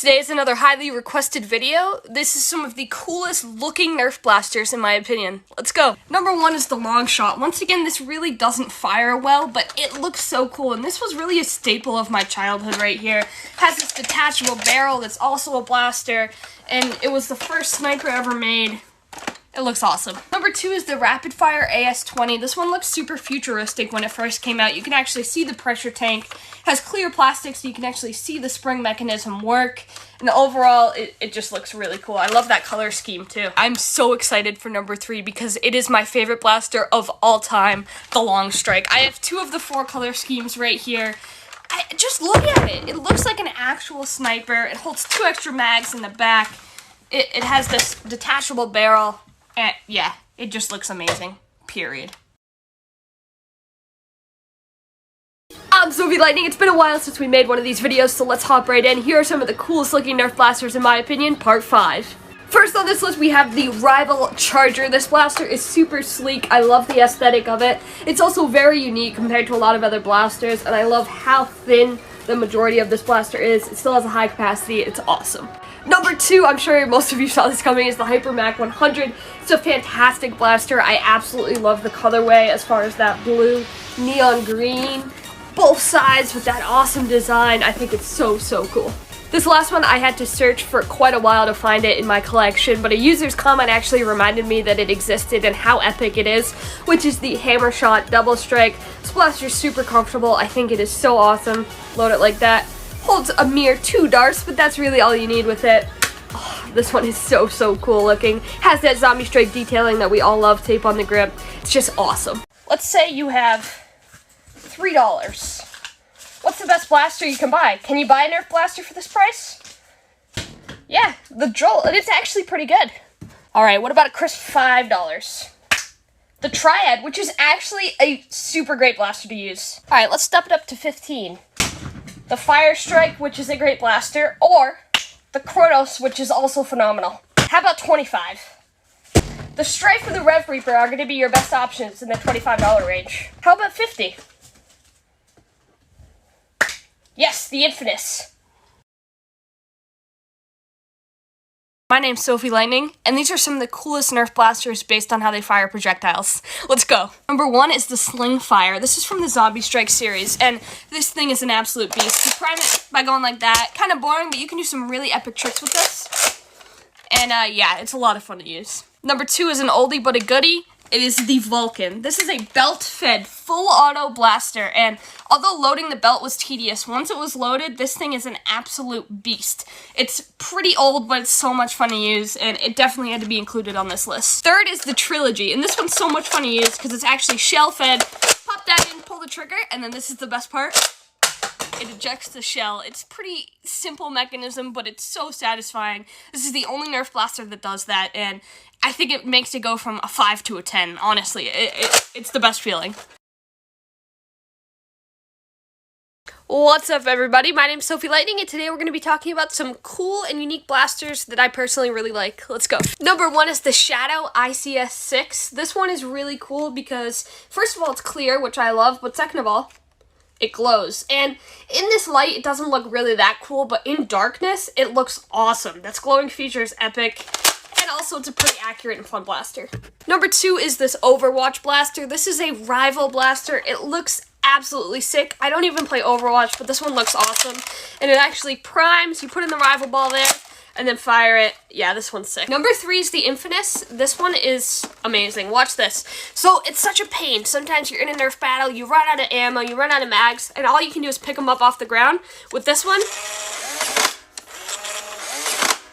Today is another highly requested video. This is some of the coolest looking Nerf blasters in my opinion. Let's go. Number one is the long shot. Once again, this really doesn't fire well, but it looks so cool, and this was really a staple of my childhood right here. It has this detachable barrel that's also a blaster, and it was the first sniper ever made. It looks awesome. Number two is the Rapid Fire AS-20. This one looks super futuristic when it first came out. You can actually see the pressure tank. It has clear plastic so you can actually see the spring mechanism work. And overall, it just looks really cool. I love that color scheme too. I'm so excited for number three because it is my favorite blaster of all time, the Long Strike. I have two of the four color schemes right here. Just look at it. It looks like an actual sniper. It holds 2 extra mags in the back. It has this detachable barrel. And yeah, it just looks amazing, period. I'm Sophie Lightning. It's been a while since we made one of these videos, so let's hop right in. Here are some of the coolest looking Nerf blasters in my opinion, part 5. First on this list we have the Rival Charger. This blaster is super sleek. I love the aesthetic of it. It's also very unique compared to a lot of other blasters, and I love how thin the majority of this blaster is. It still has a high capacity. It's awesome. Number 2, I'm sure most of you saw this coming, is the HyperMac 100. It's a fantastic blaster. I absolutely love the colorway as far as that blue, neon green, both sides with that awesome design. I think it's so cool. This last one I had to search for quite a while to find it in my collection, but a user's comment actually reminded me that it existed and how epic it is, which is the Hammer Shot Double Strike. This blaster is super comfortable. I think it is so awesome. Load it like that. Holds a mere 2 darts, but that's really all you need with it. Oh, this one is so cool looking. Has that zombie strike detailing that we all love, tape on the grip. It's just awesome. Let's say you have $3. What's the best blaster you can buy? Can you buy a Nerf blaster for this price? Yeah, the Jolt, and it's actually pretty good. Alright, what about a crisp $5? The Triad, which is actually a super great blaster to use. Alright, let's step it up to 15. The Fire Strike, which is a great blaster, or the Kronos, which is also phenomenal. How about 25? The Strife and the Rev Reaper are going to be your best options in the $25 range. How about 50? Yes, the Infamous. My name's Sophie Lightning, and these are some of the coolest Nerf blasters based on how they fire projectiles. Let's go. Number 1 is the Sling Fire. This is from the Zombie Strike series, and this thing is an absolute beast. You prime it by going like that. Kind of boring, but you can do some really epic tricks with this. And yeah, it's a lot of fun to use. Number 2 is an oldie but a goodie. It is the Vulcan. This is a belt-fed, full auto blaster, and although loading the belt was tedious, once it was loaded, this thing is an absolute beast. It's pretty old, but it's so much fun to use, and it definitely had to be included on this list. Third is the Trilogy, and this one's so much fun to use because it's actually shell-fed. Pop that in, pull the trigger, and then this is the best part. It ejects the shell. It's a pretty simple mechanism, but it's so satisfying. This is the only Nerf blaster that does that, and I think it makes it go from a 5 to a 10, honestly. It's the best feeling. What's up, everybody? My name's Sophie Lightning, and today we're going to be talking about some cool and unique blasters that I personally really like. Let's go. Number 1 is the Shadow ICS-6. This one is really cool because, first of all, it's clear, which I love, but second of all, it glows. And in this light, it doesn't look really that cool, but in darkness, it looks awesome. That's glowing feature is epic. And also, it's a pretty accurate and fun blaster. Number 2 is this Overwatch blaster. This is a Rival blaster. It looks absolutely sick. I don't even play Overwatch, but this one looks awesome. And it actually primes. You put in the Rival ball there, and then fire it. Yeah, this one's sick. Number 3 is the Infamous. This one is amazing. Watch this. So, it's such a pain. Sometimes you're in a Nerf battle, you run out of ammo, you run out of mags, and all you can do is pick them up off the ground. With this one,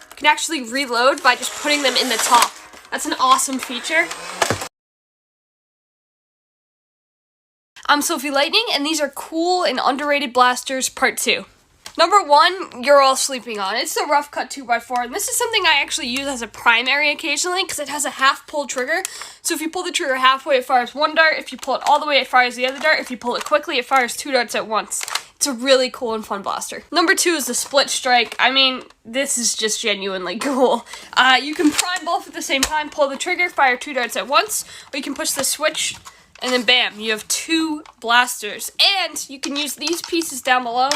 you can actually reload by just putting them in the top. That's an awesome feature. I'm Sophie Lightning, and these are cool and underrated blasters, part 2. Number 1, you're all sleeping on. It's the Rough Cut 2x4, and this is something I actually use as a primary occasionally because it has a half pull trigger. So if you pull the trigger halfway, it fires 1 dart. If you pull it all the way, it fires the other dart. If you pull it quickly, it fires 2 darts at once. It's a really cool and fun blaster. Number 2 is the Split Strike. I mean, this is just genuinely cool. You can prime both at the same time, pull the trigger, fire 2 darts at once, or you can push the switch, and then bam, you have 2 blasters. And you can use these pieces down below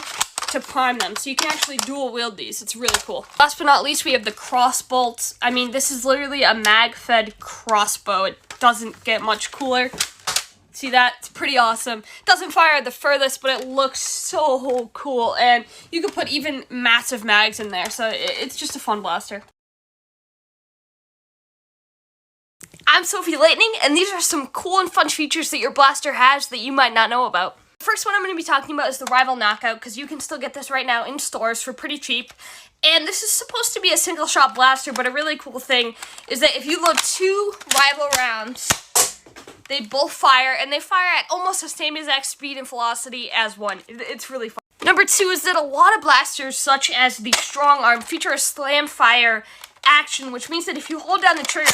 to prime them, so you can actually dual wield these. It's really cool. Last but not least, we have the crossbolt. I mean, this is literally a mag-fed crossbow. It doesn't get much cooler. See that? It's pretty awesome. Doesn't fire the furthest, but it looks so cool, and you can put even massive mags in there, so it's just a fun blaster. I'm Sophie Lightning, and these are some cool and fun features that your blaster has that you might not know about. The first one I'm going to be talking about is the Rival Knockout, because you can still get this right now in stores for pretty cheap. And this is supposed to be a single shot blaster, but a really cool thing is that if you load 2 Rival rounds, they both fire, and they fire at almost the same exact speed and velocity as one. It's really fun. Number 2 is that a lot of blasters, such as the Strong Arm, feature a slam fire action, which means that if you hold down the trigger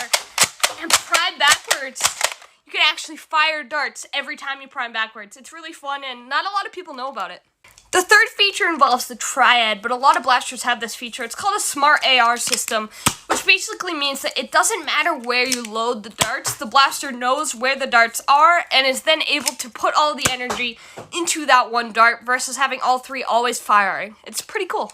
and prime backwards, you can actually fire darts every time you prime backwards. It's really fun, and not a lot of people know about it. The third feature involves the triad, but a lot of blasters have this feature. It's called a smart AR system, which basically means that it doesn't matter where you load the darts. The blaster knows where the darts are and is then able to put all the energy into that one dart versus having all 3 always firing. It's pretty cool.